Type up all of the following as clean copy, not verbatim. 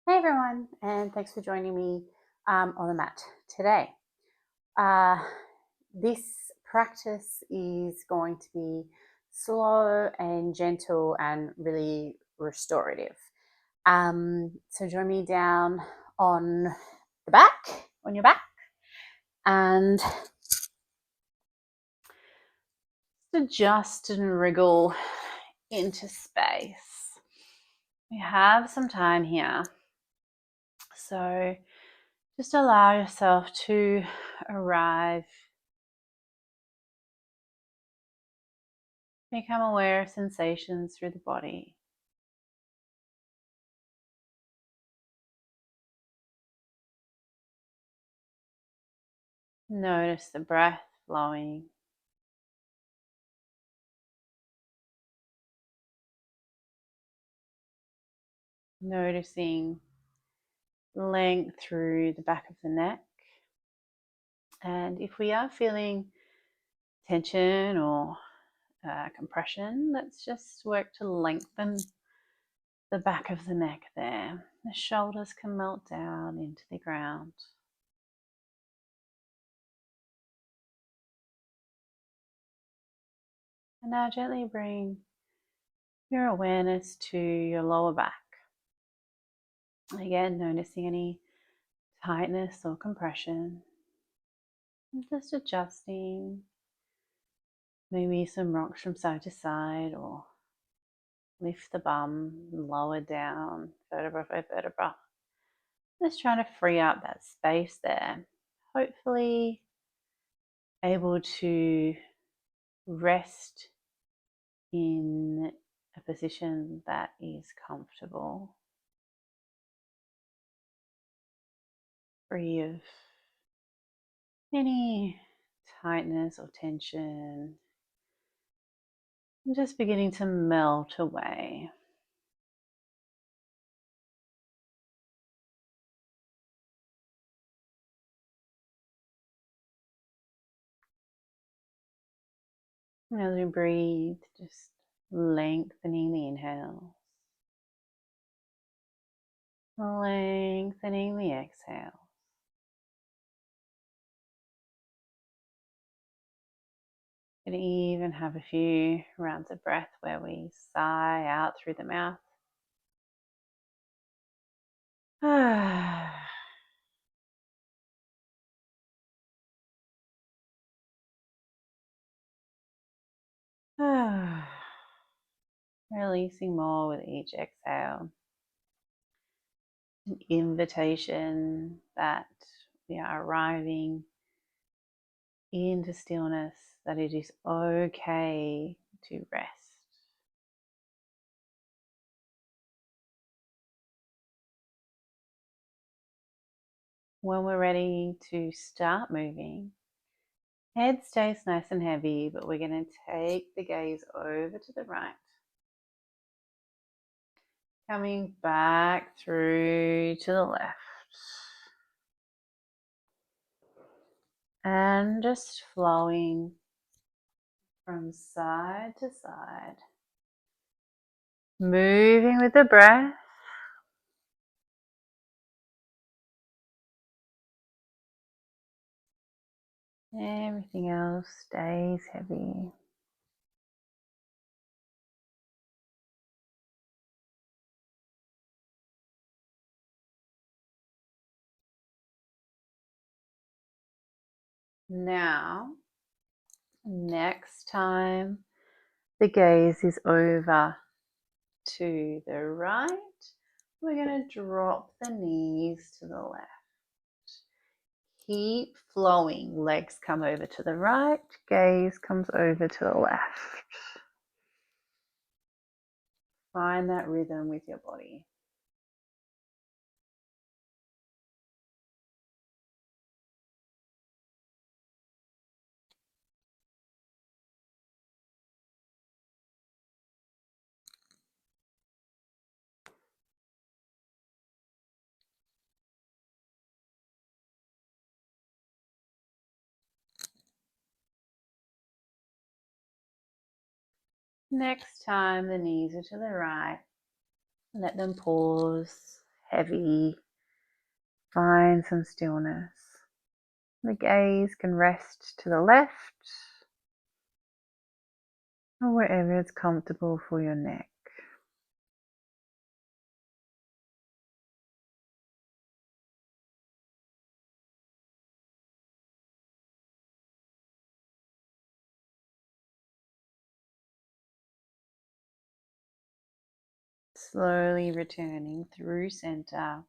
Hey everyone, and thanks for joining me on the mat today. Uh, this practice is going to be slow and gentle and really restorative. So join me down on the back, on your back, and adjust and wriggle into space. We have some time here, so just allow yourself to arrive. Become aware of sensations through the body. Notice the breath flowing. Noticing length through the back of the neck. And if we are feeling tension or compression, let's just work to lengthen the back of the neck there. The shoulders can melt down into the ground. And now gently bring your awareness to your lower back. Again, noticing any tightness or compression. And just adjusting, maybe some rocks from side to side, or lift the bum, lower down, vertebra by vertebra. Just trying to free up that space there. Hopefully able to rest in a position that is comfortable, free of any tightness or tension, and just beginning to melt away. And as we breathe, just lengthening the inhale, lengthening the exhale. You can even have a few rounds of breath where we sigh out through the mouth. Releasing more with each exhale. An invitation that we are arriving into stillness, that it is okay to rest. When we're ready to start moving, head stays nice and heavy, but we're going to take the gaze over to the right. Coming back through to the left. And just flowing from side to side. Moving with the breath. Everything else stays heavy. Now, next time the gaze is over to the right, we're going to drop the knees to the left. Keep flowing. Legs come over to the right, gaze comes over to the left. Find that rhythm with your body. Next time the knees are to the right, let them pause, heavy. Find some stillness. The gaze can rest to the left or wherever it's comfortable for your neck. Slowly returning through center.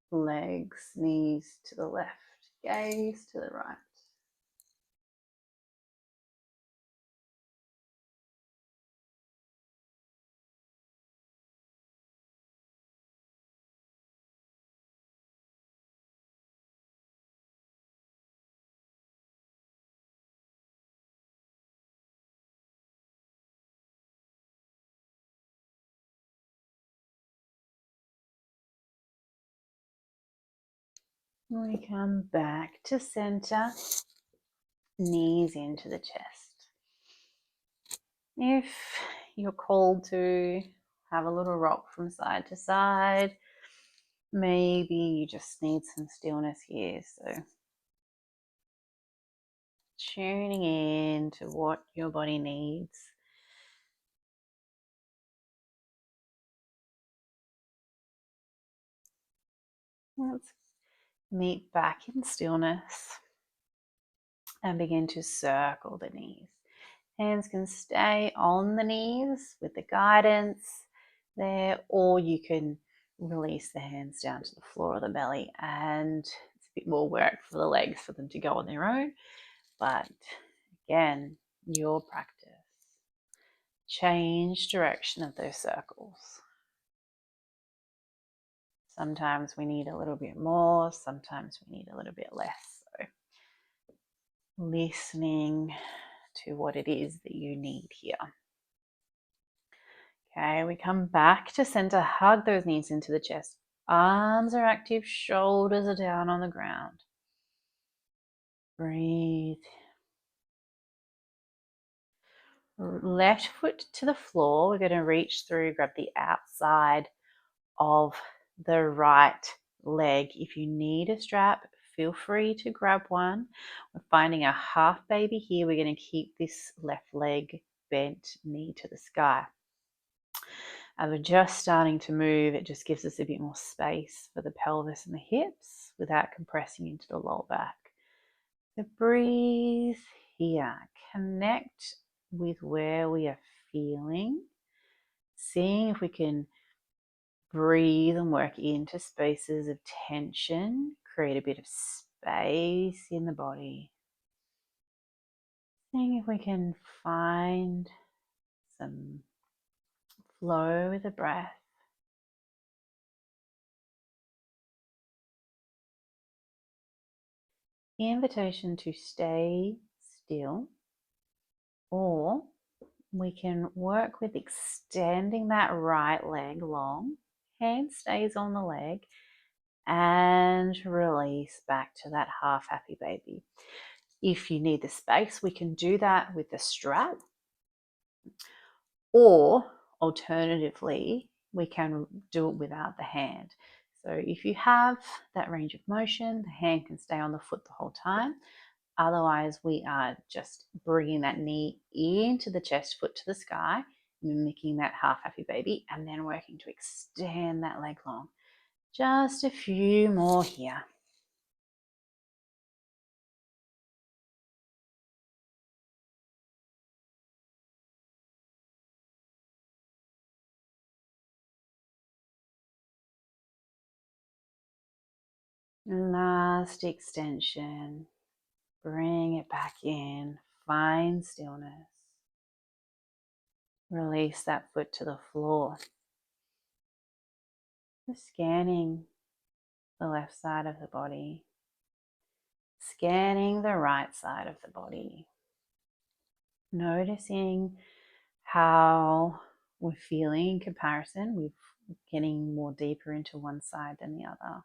Legs, knees to the left, gaze to the right. We come back to center, knees into the chest. If you're called to have a little rock from side to side, maybe you just need some stillness here. So tuning in to what your body needs. Let's meet back in stillness and begin to circle the knees. Hands can stay on the knees with the guidance there, or you can release the hands down to the floor of the belly, and it's a bit more work for the legs for them to go on their own. But again, your practice. Change direction of those circles. Sometimes we need a little bit more, sometimes we need a little bit less. So listening to what it is that you need here. Okay, we come back to center, hug those knees into the chest. Arms are active, shoulders are down on the ground. Breathe. Left foot to the floor. We're going to reach through, grab the outside of the right leg. If you need a strap, feel free to grab one. We're finding a half baby here. We're going to keep this left leg bent, knee to the sky. As we're just starting to move, it just gives us a bit more space for the pelvis and the hips without compressing into the lower back. So breathe here. Connect with where we are feeling. Seeing if we can breathe and work into spaces of tension. Create a bit of space in the body. Seeing if we can find some flow with the breath. Invitation to stay still, or we can work with extending that right leg long. Hand stays on the leg and release back to that half happy baby. If you need the space, we can do that with the strap, or alternatively, we can do it without the hand. So if you have that range of motion, the hand can stay on the foot the whole time. Otherwise, we are just bringing that knee into the chest, foot to the sky, mimicking that half happy baby, and then working to extend that leg long. Just a few more here. Last extension. Bring it back in. Find stillness. Release that foot to the floor. Just scanning the left side of the body. Scanning the right side of the body. Noticing how we're feeling in comparison. We're getting more deeper into one side than the other.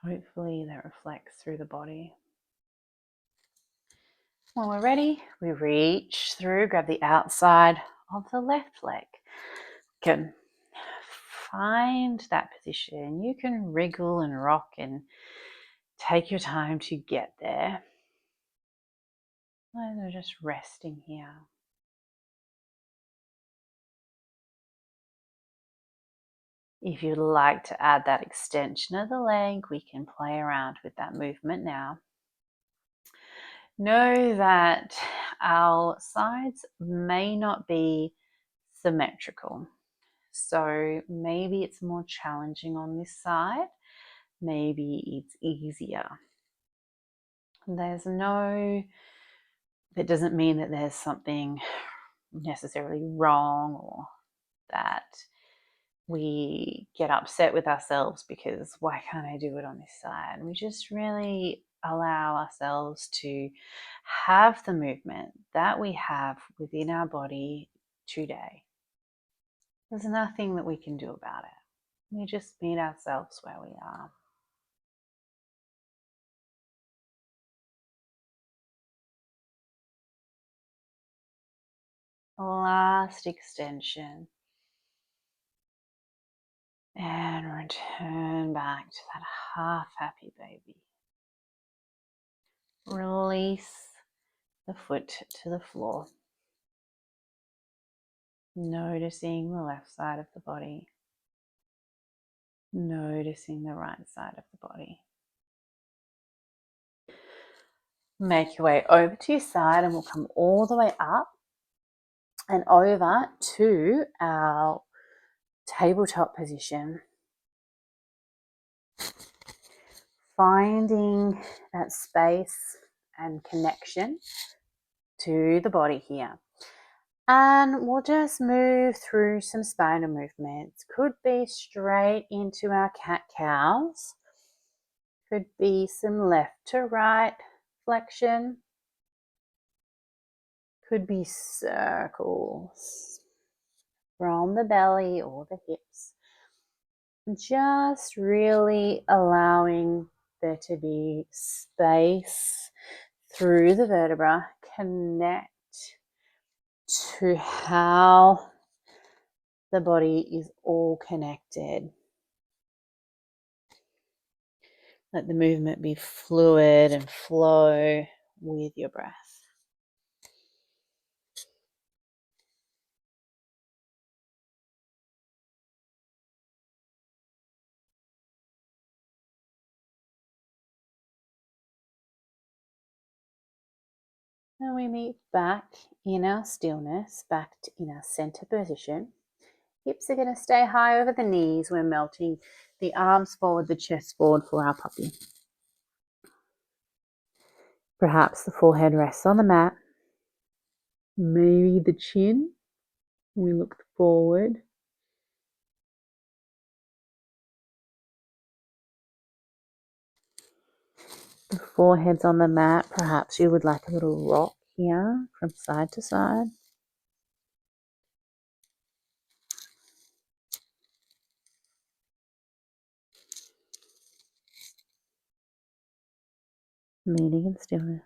Hopefully that reflects through the body. When we're ready, we reach through, grab the outside of the left leg. Good. Find that position. You can wriggle and rock and take your time to get there. And we're just resting here. If you'd like to add that extension of the leg, we can play around with that movement now. Know that our sides may not be symmetrical. So maybe it's more challenging on this side. Maybe it's easier. That doesn't mean that there's something necessarily wrong or that we get upset with ourselves because why can't I do it on this side? We just really allow ourselves to have the movement that we have within our body today. There's nothing that we can do about it. We just meet ourselves where we are. Last extension. And return back to that half happy baby. Release the foot to the floor. Noticing the left side of the body. Noticing the right side of the body. Make your way over to your side and we'll come all the way up and over to our tabletop position. Finding that space and connection to the body here. And we'll just move through some spinal movements. Could be straight into our cat-cows. Could be some left to right flexion. Could be circles from the belly or the hips. Just really allowing there to be space through the vertebra. Connect to how the body is all connected. Let the movement be fluid and flow with your breath. And we meet back in our stillness, back in our center position. Hips are going to stay high over the knees. We're melting the arms forward, the chest forward for our puppy. Perhaps the forehead rests on the mat. Maybe the chin. We look forward. The forehead's on the mat. Perhaps you would like a little rock here from side to side. Meeting in stillness.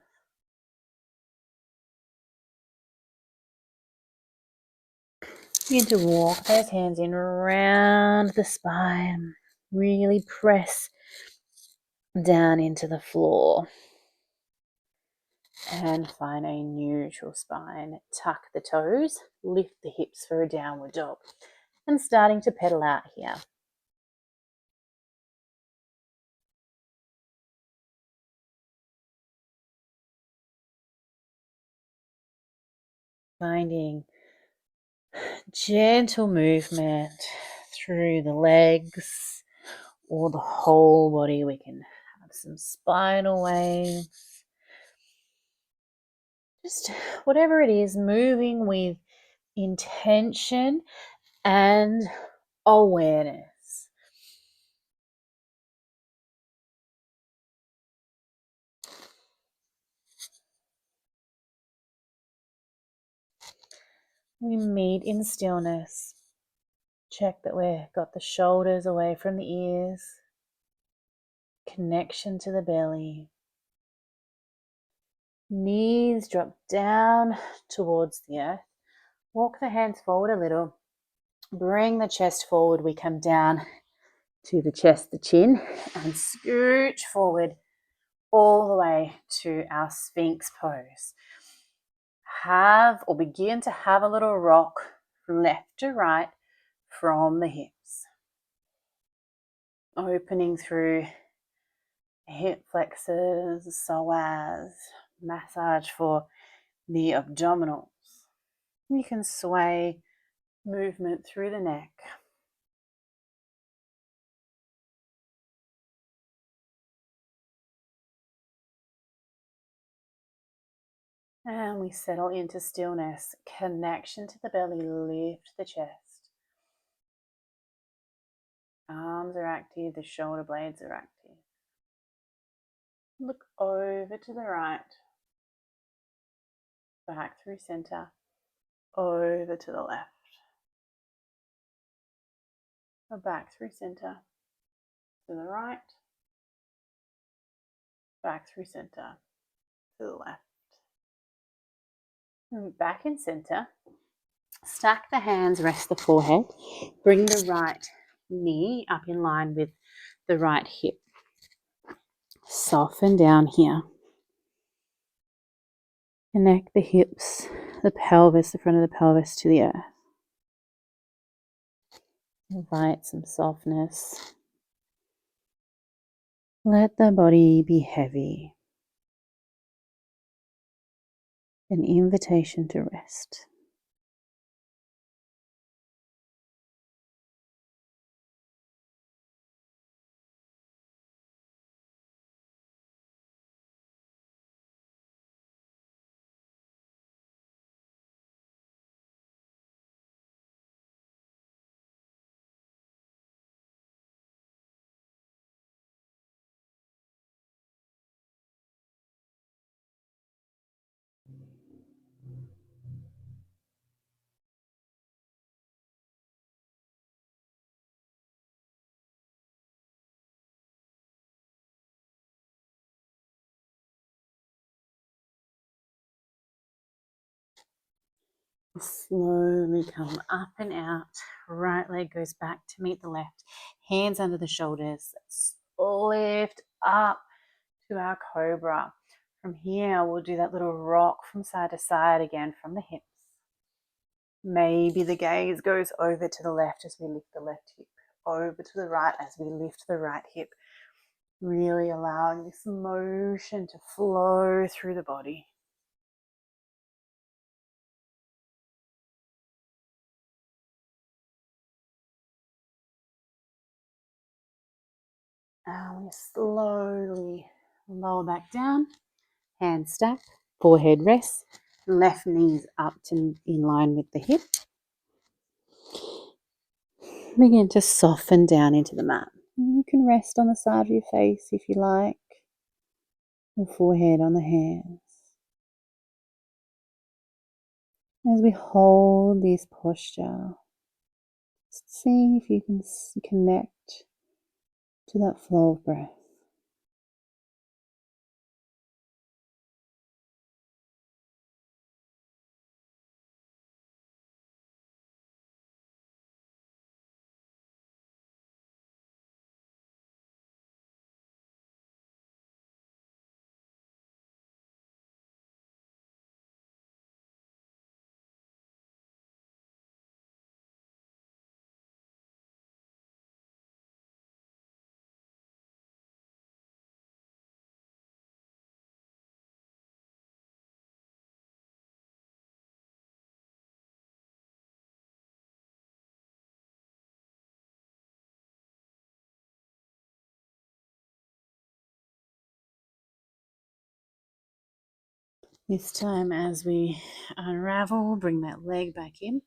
Begin to walk those hands in around the spine. Really press down into the floor. And find a neutral spine. Tuck the toes, lift the hips for a downward dog. And starting to pedal out here. Finding gentle movement through the legs or the whole body. We can have some spinal waves. Just whatever it is, moving with intention and awareness. We meet in stillness. Check that we've got the shoulders away from the ears. Connection to the belly. Knees drop down towards the earth. Walk the hands forward a little. Bring the chest forward. We come down to the chest, the chin, and scooch forward all the way to our Sphinx pose. Have or begin to have a little rock from left to right from the hips. Opening through hip flexors, psoas, massage for the abdominals. You can sway movement through the neck. And we settle into stillness. Connection to the belly, lift the chest. Arms are active, the shoulder blades are active. Look over to the right, back through center, over to the left, back through center, to the right, back through center, to the left. And back in center, stack the hands, rest the forehead, bring the right knee up in line with the right hip. Soften down here. Connect the hips, the pelvis, the front of the pelvis to the earth. Invite some softness. Let the body be heavy. An invitation to rest. Slowly come up and out. Right leg goes back to meet the left. Hands under the shoulders. Lift up to our cobra. From here, we'll do that little rock from side to side again from the hips. Maybe the gaze goes over to the left as we lift the left hip, over to the right as we lift the right hip. Really allowing this motion to flow through the body. And we slowly lower back down, hands stack, forehead rests, left knees up to in line with the hip. Begin to soften down into the mat. You can rest on the side of your face if you like, the forehead on the hands. As we hold this posture, see if you can connect to that flow of breath. This time as we unravel, bring that leg back in.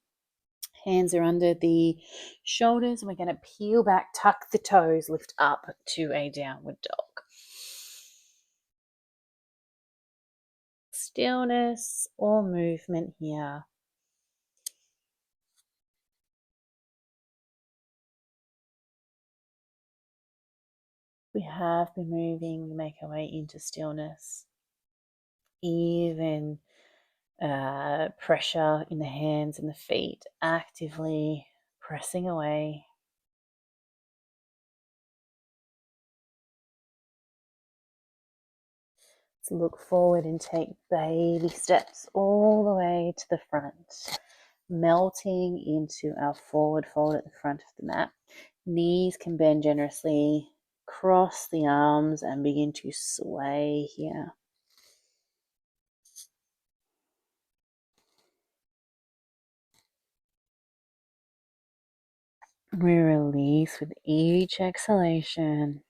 Hands are under the shoulders. We're going to peel back, tuck the toes, lift up to a downward dog. Stillness or movement here. We have been moving, we make our way into stillness. Even pressure in the hands and the feet, actively pressing away. Let's look forward and take baby steps all the way to the front, melting into our forward fold at the front of the mat. Knees can bend generously, cross the arms and begin to sway here. We release with each exhalation.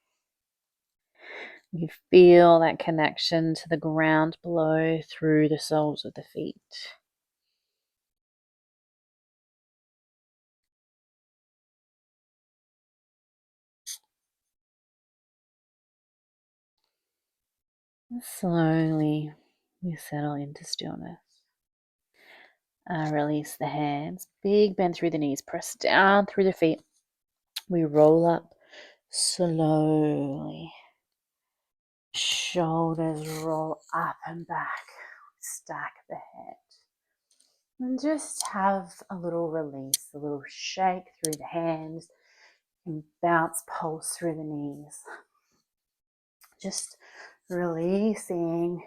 You feel that connection to the ground below through the soles of the feet. And slowly, we settle into stillness. Release the hands, big bend through the knees, press down through the feet. We roll up slowly. Shoulders roll up and back. Stack the head. And just have a little release, a little shake through the hands and bounce, pulse through the knees. Just releasing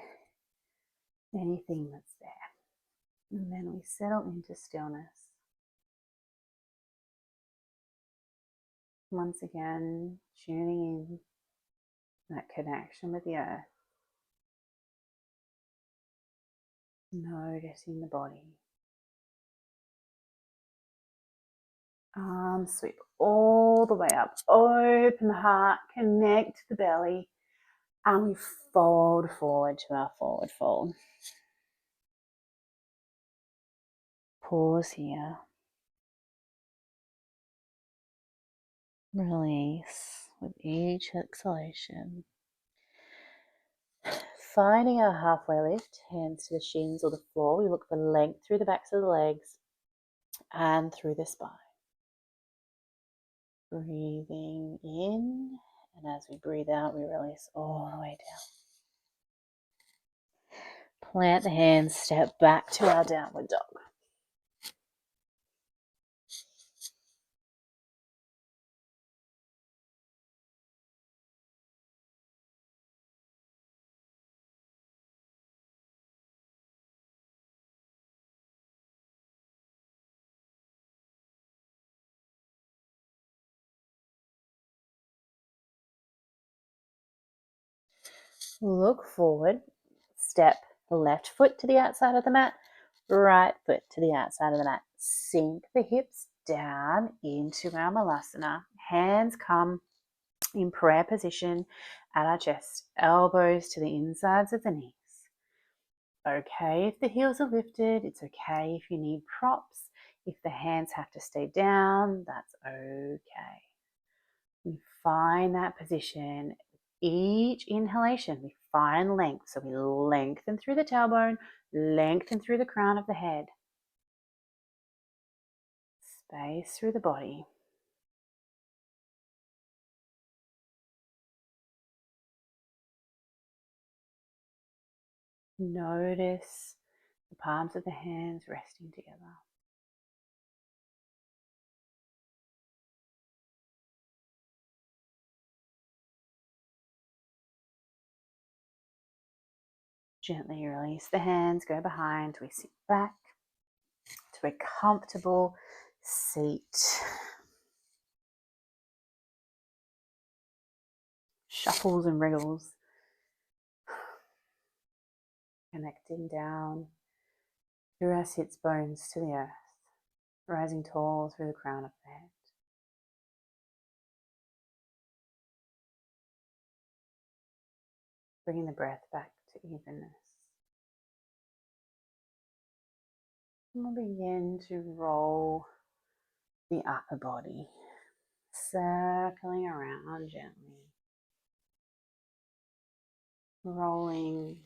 anything that's there. And then we settle into stillness. Once again, tuning in that connection with the earth. Noticing the body. Arms sweep all the way up. Open the heart, connect the belly, and we fold forward to our forward fold. Pause here. Release with each exhalation. Finding our halfway lift, hands to the shins or the floor. We look for length through the backs of the legs and through the spine. Breathing in, and as we breathe out, we release all the way down. Plant the hands, step back to our downward dog. Look forward, step the left foot to the outside of the mat, right foot to the outside of the mat. Sink the hips down into our malasana. Hands come in prayer position at our chest, elbows to the insides of the knees. Okay if the heels are lifted, it's okay if you need props. If the hands have to stay down, that's okay. We find that position. Each inhalation, we find length. So we lengthen through the tailbone, lengthen through the crown of the head. Space through the body. Notice the palms of the hands resting together. Gently release the hands, go behind. We sit back to a comfortable seat. Shuffles and wriggles. Connecting down through our sits bones to the earth. Rising tall through the crown of the head. Bringing the breath back to evenness. And we'll begin to roll the upper body, circling around gently. Rolling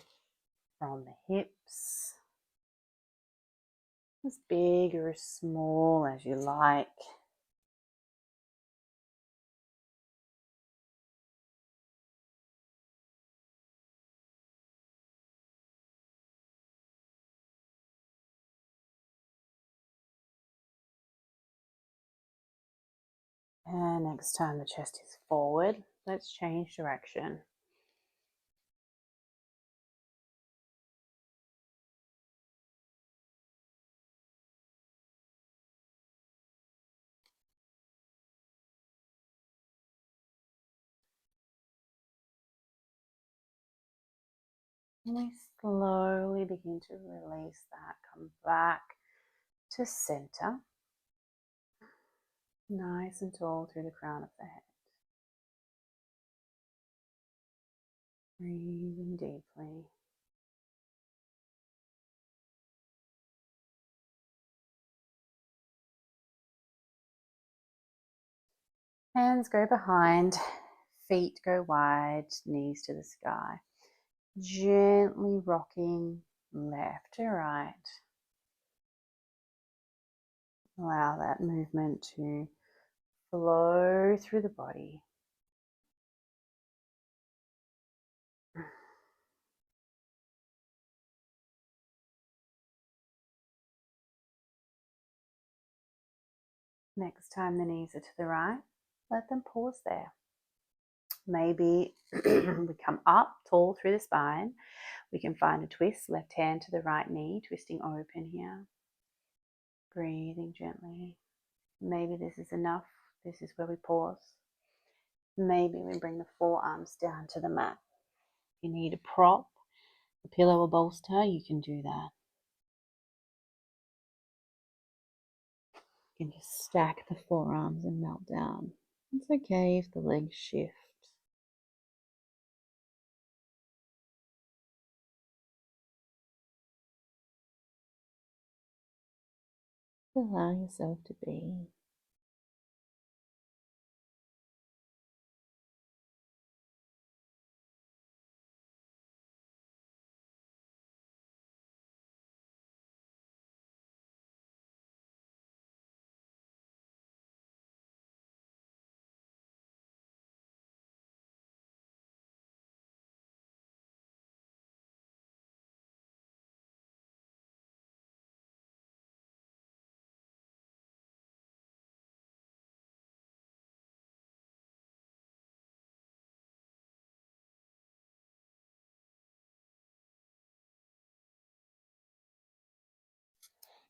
from the hips, as big or as small as you like. And next time the chest is forward, let's change direction. And we slowly begin to release that. Come back to center. Nice and tall through the crown of the head. Breathing deeply. Hands go behind, feet go wide, knees to the sky. Gently rocking left to right. Allow that movement to flow through the body. Next time the knees are to the right, let them pause there. Maybe we come up tall through the spine. We can find a twist, left hand to the right knee, twisting open here. Breathing gently. Maybe this is enough. This is where we pause. Maybe we bring the forearms down to the mat. If you need a prop, a pillow or bolster, you can do that. You can just stack the forearms and melt down. It's okay if the legs shift. Allow yourself to be.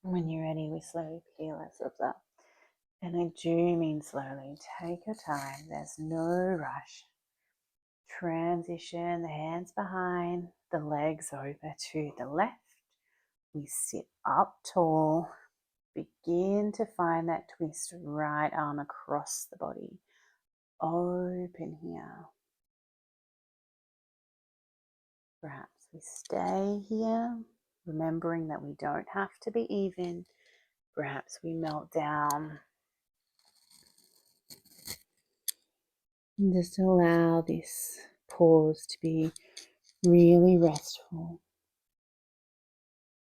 When you're ready, we slowly peel ourselves up. And I do mean slowly. Take your time. There's no rush. Transition the hands behind, the legs over to the left. We sit up tall. Begin to find that twist, right arm across the body. Open here. Perhaps we stay here, remembering that we don't have to be even. Perhaps we melt down. And just allow this pause to be really restful.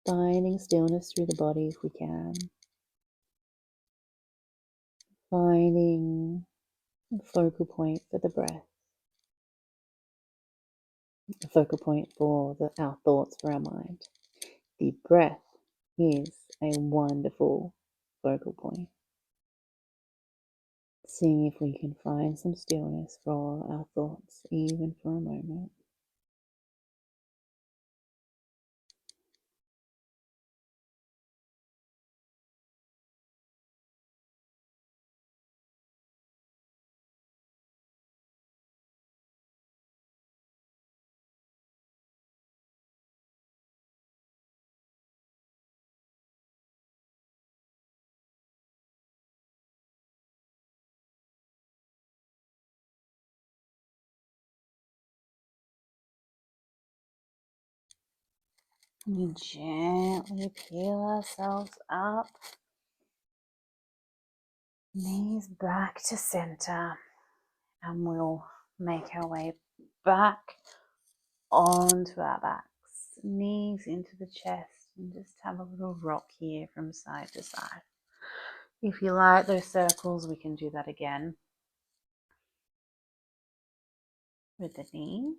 Finding stillness through the body if we can. Finding a focal point for the breath. A focal point for our thoughts, for our mind. The breath is a wonderful focal point. Seeing if we can find some stillness for our thoughts, even for a moment. We gently peel ourselves up. Knees back to center. And we'll make our way back onto our backs. Knees into the chest. And just have a little rock here from side to side. If you like those circles, we can do that again with the knees.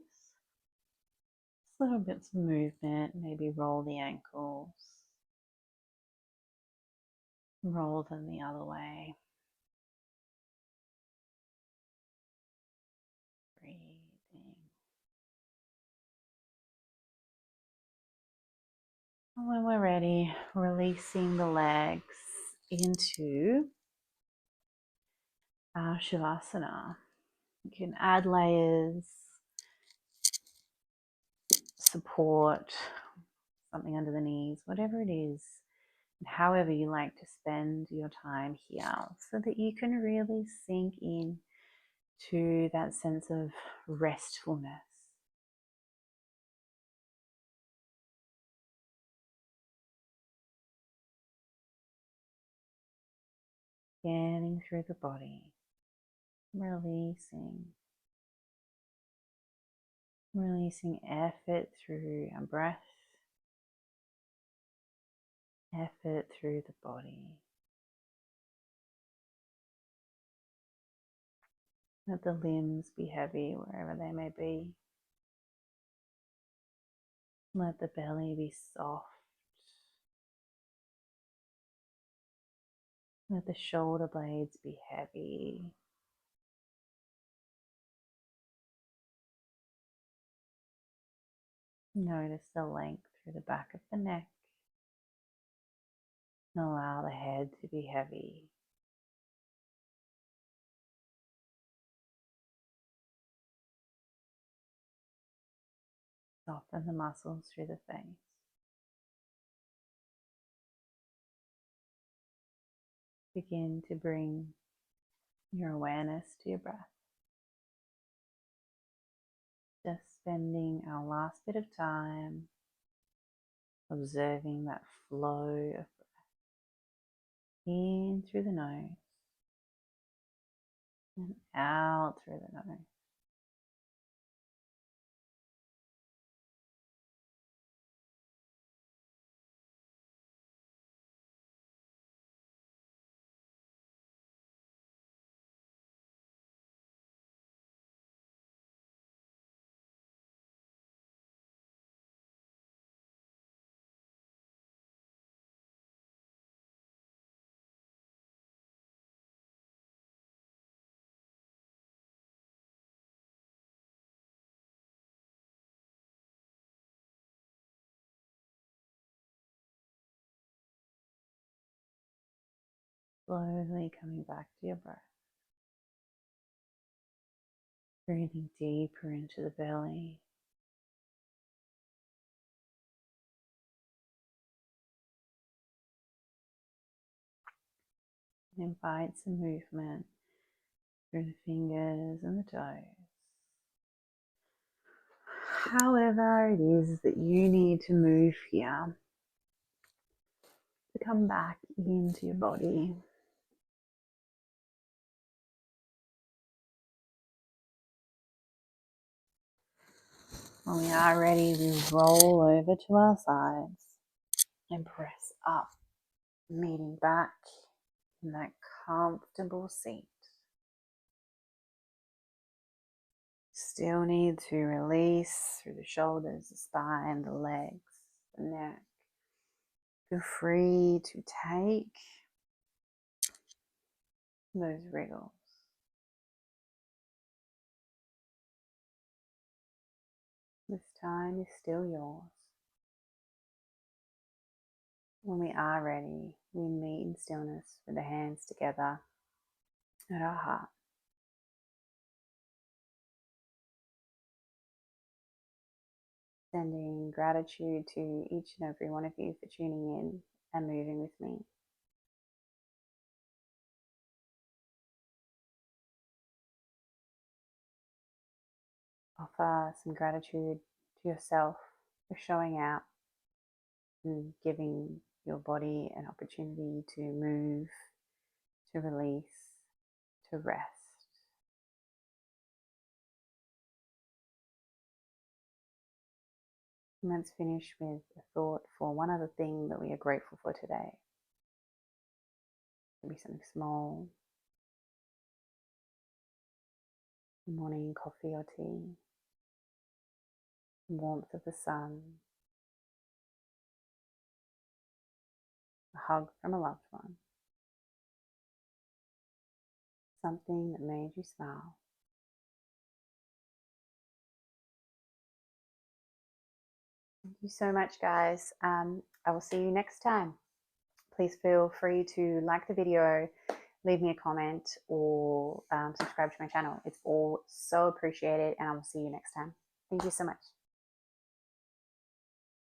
Just little bits of movement, maybe roll the ankles, roll them the other way. And when we're ready, releasing the legs into our Shavasana. You can add layers, support, something under the knees, whatever it is, however you like to spend your time here, so that you can really sink in to that sense of restfulness. Scanning through the body, releasing effort through our breath, effort through the body. Let the limbs be heavy wherever they may be. Let the belly be soft. Let the shoulder blades be heavy. Notice the length through the back of the neck. And allow the head to be heavy. Soften the muscles through the face. Begin to bring your awareness to your breath. Just spending our last bit of time observing that flow of breath in through the nose and out through the nose. Slowly coming back to your breath. Breathing deeper into the belly. Invite some movement through the fingers and the toes. However it is that you need to move here to come back into your body. When we are ready, we roll over to our sides and press up, meeting back in that comfortable seat. Still need to release through the shoulders, the spine, the legs, the neck. Feel free to take those wriggles. This time is still yours. When we are ready, we meet in stillness with the hands together at our heart. Sending gratitude to each and every one of you for tuning in and moving with me. Offer some gratitude to yourself for showing out and giving your body an opportunity to move, to release, to rest. And let's finish with a thought for one other thing that we are grateful for today. It could be something small, morning coffee or tea, warmth of the sun, a hug from a loved one, something that made you smile. you so much, guys. I will see you next time. Please feel free to like the video, leave me a comment, or subscribe to my channel. It's all so appreciated, and I will see you next time. Thank you so much.